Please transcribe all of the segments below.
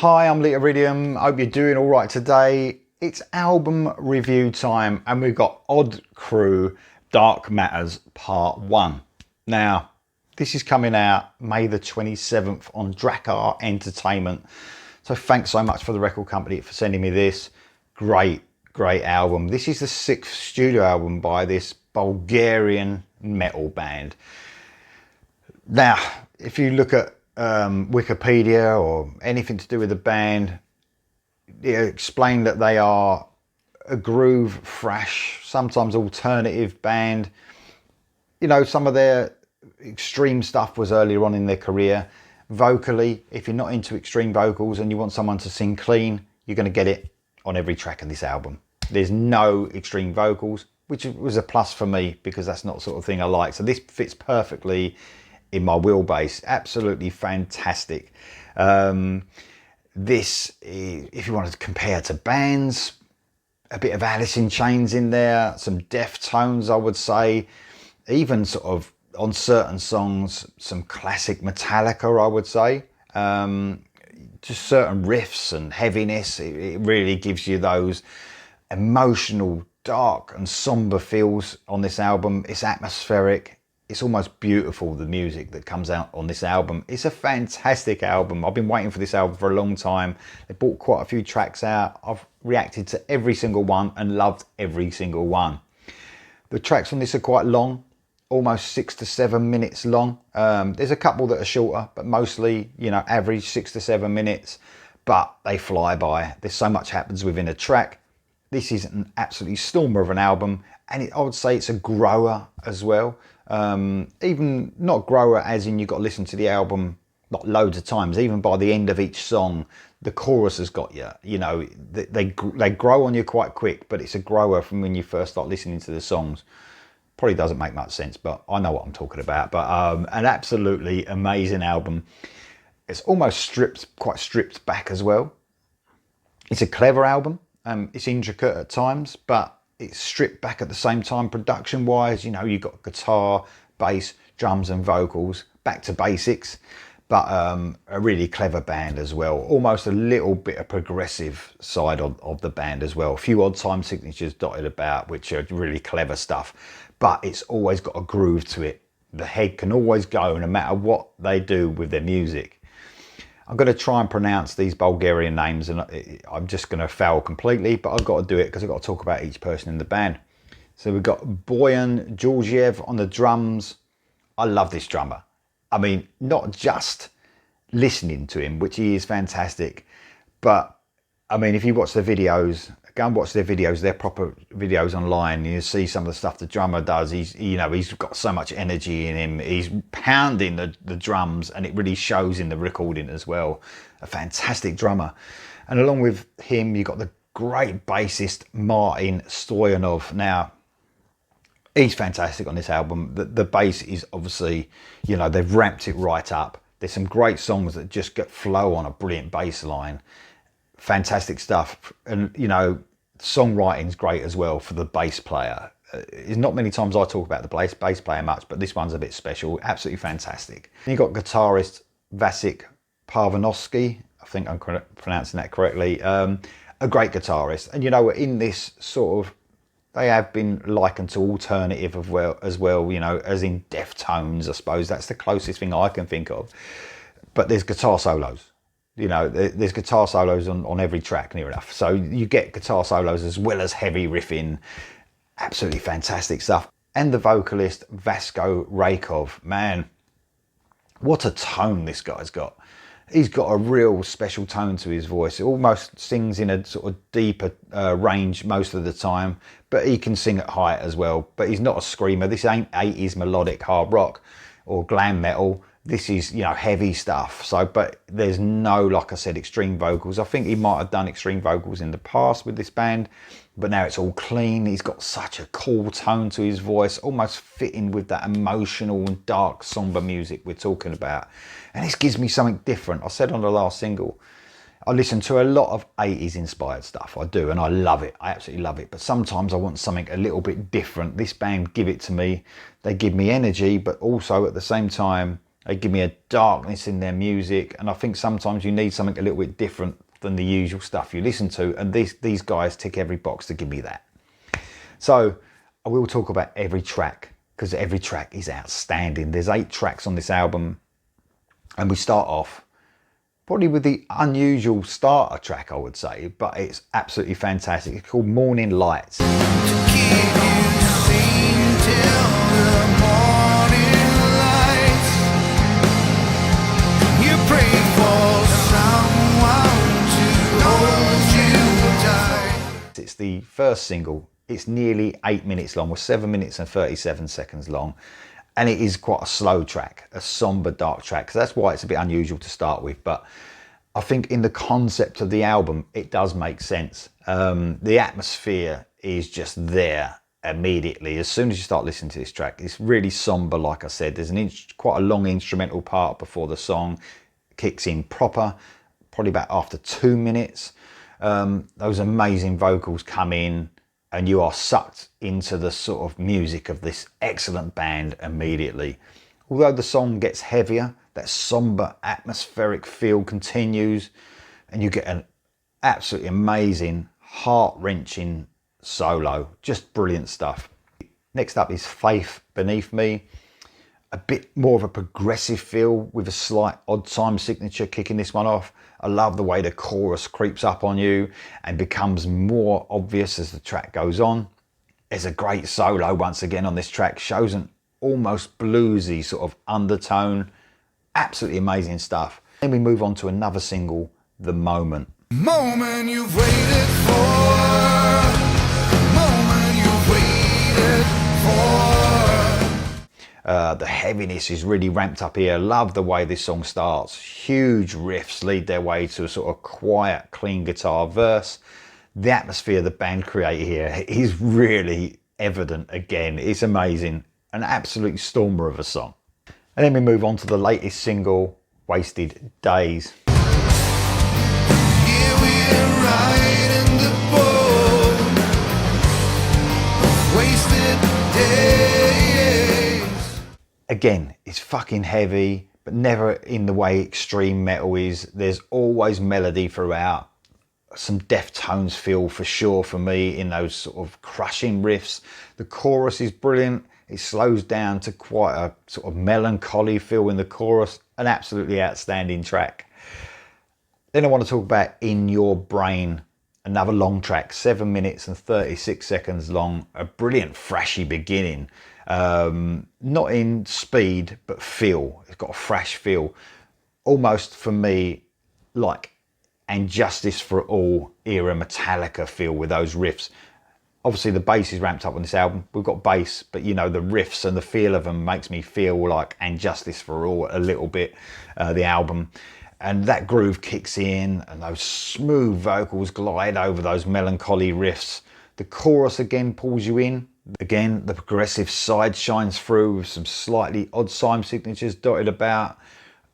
Hi, I'm Lita Iridium. Hope you're doing all right today. It's album review time and we've got Odd Crew Dark Matters Part 1. Now, this is coming out May the 27th on Drakkar Entertainment. So thanks so much for the record company for sending me this. Great album. This is the 6th studio album by this Bulgarian metal band. Now, if you look at Wikipedia or anything to do with the band, they explain that they are a groove, thrash, sometimes alternative band. You know, some of their extreme stuff was earlier on in their career. Vocally, if you're not into extreme vocals and you want someone to sing clean, you're going to get it on every track of this album. There's no extreme vocals, which was a plus for me because that's not the sort of thing I like. So this fits perfectly in my wheelbase. Absolutely fantastic. This is, if you wanted to compare to bands, a bit of Alice in Chains in there, some Deftones, I would say, even sort of on certain songs, some classic Metallica, I would say. Just certain riffs and heaviness. It really gives you those emotional, dark and somber feels on this album. It's atmospheric. It's almost beautiful, the music that comes out on this album. It's a fantastic album. I've been waiting for this album for a long time. They brought quite a few tracks out. I've reacted to every single one and loved every single one. The tracks on this are quite long, almost 6 to 7 minutes long. There's a couple that are shorter, but mostly, you know, average 6 to 7 minutes, but they fly by. There's so much happens within a track. This is an absolutely stormer of an album, and I would say it's a grower as well. Even not grower as in you've got to listen to the album not loads of times. Even by the end of each song, the chorus has got you. You know, they grow on you quite quick, but it's a grower from when you first start listening to the songs. Probably doesn't make much sense, but I know what I'm talking about. But an absolutely amazing album. It's almost quite stripped back as well. It's a clever album. It's intricate at times, but it's stripped back at the same time production wise. You know, you've got guitar, bass, drums and vocals, back to basics, but a really clever band as well. Almost a little bit of progressive side of the band as well. A few odd time signatures dotted about, which are really clever stuff, but it's always got a groove to it. The head can always go no matter what they do with their music. I'm going to try and pronounce these Bulgarian names and I'm just going to fail completely, but I've got to do it because I've got to talk about each person in the band. So we've got Boyan Georgiev on the drums. I love this drummer. I mean, not just listening to him, which he is fantastic, but I mean, if you watch the videos, go and watch their videos, their proper videos online, you see some of the stuff the drummer does. He's got so much energy in him. He's pounding the drums and it really shows in the recording as well. A fantastic drummer. And along with him, you've got the great bassist, Martin Stoyanov. Now, he's fantastic on this album. The bass is obviously, you know, they've ramped it right up. There's some great songs that just get flow on a brilliant bass line. Fantastic stuff. And you know, songwriting's great as well for the bass player. It's not many times I talk about the bass player much, but this one's a bit special. Absolutely fantastic. And you've got guitarist Vasek Parvanovsky. I think I'm pronouncing that correctly. A great guitarist. And you know, in this sort of, they have been likened to alternative as well, you know, as in Deftones, I suppose. That's the closest thing I can think of. But there's guitar solos. You know, there's guitar solos on every track near enough. So you get guitar solos as well as heavy riffing. Absolutely fantastic stuff. And the vocalist Vasco Rakov, man, what a tone this guy's got. He's got a real special tone to his voice. It almost sings in a sort of deeper range most of the time, but he can sing at height as well. But he's not a screamer. This ain't 80s melodic hard rock or glam metal. This is, you know, heavy stuff. So, but there's no, like I said, extreme vocals. I think he might have done extreme vocals in the past with this band, but now it's all clean. He's got such a cool tone to his voice, almost fitting with that emotional and dark, somber music we're talking about. And this gives me something different. I said on the last single, I listen to a lot of 80s inspired stuff. I do, and I love it. I absolutely love it. But sometimes I want something a little bit different. This band give it to me. They give me energy, but also at the same time, They give me a darkness in their music, and I think sometimes you need something a little bit different than the usual stuff you listen to, and these guys tick every box to give me that. So I will talk about every track, because every track is outstanding. There's 8 tracks on this album, and we start off probably with the unusual starter track, I would say, but it's absolutely fantastic. It's called Morning Lights. It's the first single. It's nearly 8 minutes long, or 7 minutes and 37 seconds long. And it is quite a slow track, a somber, dark track. So that's why it's a bit unusual to start with. But I think in the concept of the album, it does make sense. The atmosphere is just there immediately. As soon as you start listening to this track, it's really somber, like I said. There's quite a long instrumental part before the song kicks in proper, probably about after 2 minutes. Those amazing vocals come in, and you are sucked into the sort of music of this excellent band immediately. Although the song gets heavier, that somber atmospheric feel continues, and you get an absolutely amazing, heart-wrenching solo. Just brilliant stuff. Next up is Faith Beneath Me. A bit more of a progressive feel with a slight odd time signature kicking this one off. I love the way the chorus creeps up on you and becomes more obvious as the track goes on. There's a great solo once again on this track, shows an almost bluesy sort of undertone. Absolutely amazing stuff. Then we move on to another single, The Moment. Moment you've waited for, moment you've waited for. The heaviness is really ramped up here. Love the way this song starts. Huge riffs lead their way to a sort of quiet, clean guitar verse. The atmosphere the band create here is really evident again. It's amazing. An absolute stormer of a song. And then we move on to the latest single, Wasted Days. Here we're right in the boat of wasted days. Again, it's fucking heavy, but never in the way extreme metal is. There's always melody throughout. Some Deftones feel for sure for me in those sort of crushing riffs. The chorus is brilliant. It slows down to quite a sort of melancholy feel in the chorus. An absolutely outstanding track. Then I want to talk about In Your Brain. Another long track, 7 minutes and 36 seconds long. A brilliant thrashy beginning. Not in speed, but feel. It's got a thrash feel. Almost for me, like And Justice for All era Metallica feel with those riffs. Obviously the bass is ramped up on this album. We've got bass, but you know, the riffs and the feel of them makes me feel like And Justice for All a little bit, the album. And that groove kicks in and those smooth vocals glide over those melancholy riffs. The chorus again pulls you in. Again, the progressive side shines through with some slightly odd time signatures dotted about.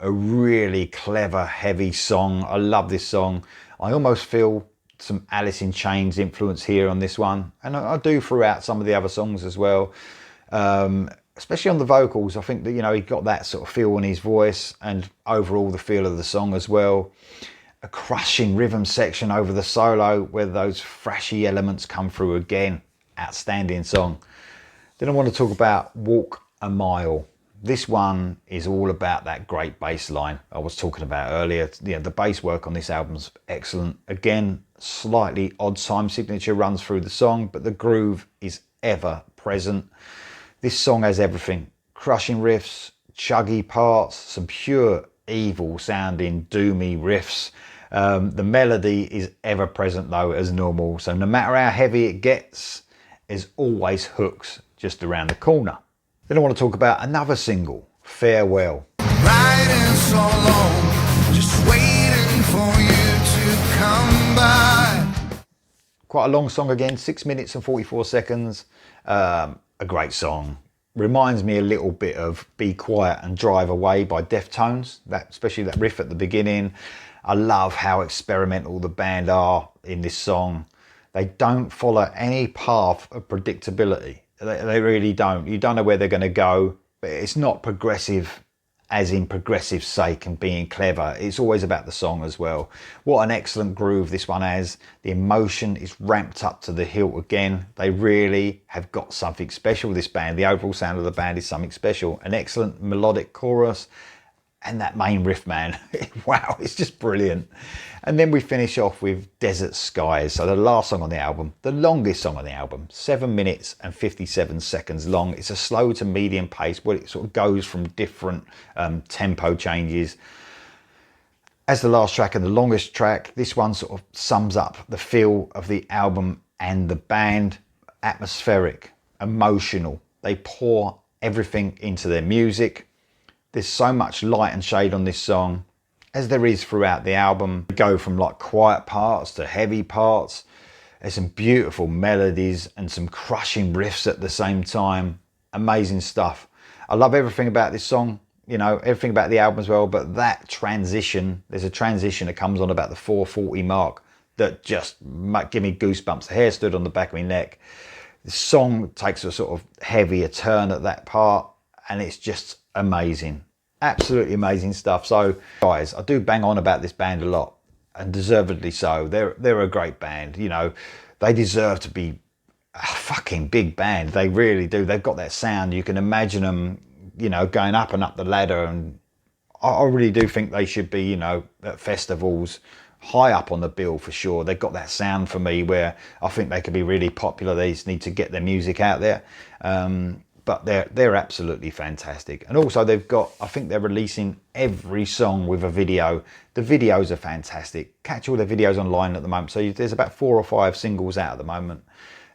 A really clever, heavy song. I love this song. I almost feel some Alice in Chains influence here on this one. And I do throughout some of the other songs as well. Especially on the vocals. I think that, you know, he got that sort of feel in his voice and overall the feel of the song as well. A crushing rhythm section over the solo where those thrashy elements come through again. Outstanding song. Then I want to talk about Walk a Mile. This one is all about that great bass line I was talking about earlier. Yeah, the bass work on this album's excellent. Again, slightly odd time signature runs through the song, but the groove is ever present. This song has everything. Crushing riffs, chuggy parts, some pure evil sounding doomy riffs. The melody is ever present though as normal. So no matter how heavy it gets, there's always hooks just around the corner. Then I want to talk about another single, Farewell. Riding so long, just waiting for you to come by. Quite a long song again, 6 minutes and 44 seconds. A great song. Reminds me a little bit of Be Quiet and Drive Away by Deftones, especially that riff at the beginning. I love how experimental the band are in this song. They don't follow any path of predictability. They really don't. You don't know where they're going to go, but it's not progressive as in progressive sake and being clever. It's always about the song as well. What an excellent groove this one has. The emotion is ramped up to the hilt again. They really have got something special, this band. The overall sound of the band is something special. An excellent melodic chorus, and that main riff, man, wow, it's just brilliant. And then we finish off with Desert Skies. So the last song on the album, the longest song on the album, 7 minutes and 57 seconds long. It's a slow to medium pace where it sort of goes from different tempo changes. As the last track and the longest track, this one sort of sums up the feel of the album and the band. Atmospheric, emotional. They pour everything into their music. There's so much light and shade on this song, as there is throughout the album. We go from like quiet parts to heavy parts. There's some beautiful melodies and some crushing riffs at the same time. Amazing stuff. I love everything about this song, you know, everything about the album as well, but that transition, there's a transition that comes on about the 4:40 mark that just give me goosebumps. The hair stood on the back of my neck. The song takes a sort of heavier turn at that part, and it's just amazing, absolutely amazing stuff. So guys, I do bang on about this band a lot, and deservedly so. They're a great band, you know. They deserve to be a fucking big band. They really do. They've got that sound. You can imagine them, you know, going up and up the ladder, and I really do think they should be, you know, at festivals, high up on the bill for sure. They've got that sound for me where I think they could be really popular. They just need to get their music out there. But they're absolutely fantastic. And also they've got, I think they're releasing every song with a video. The videos are fantastic. Catch all their videos online at the moment. So there's about 4 or 5 singles out at the moment.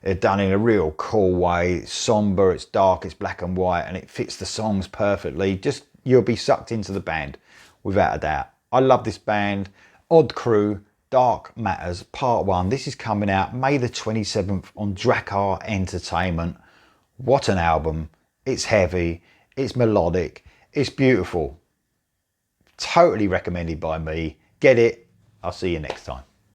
They're done in a real cool way. It's somber, it's dark, it's black and white, and it fits the songs perfectly. Just, you'll be sucked into the band without a doubt. I love this band. Odd Crew, Dark Matters, Part 1. This is coming out May the 27th on Drakkar Entertainment. What an album. It's heavy, it's melodic, it's beautiful. Totally recommended by me. Get it. I'll see you next time.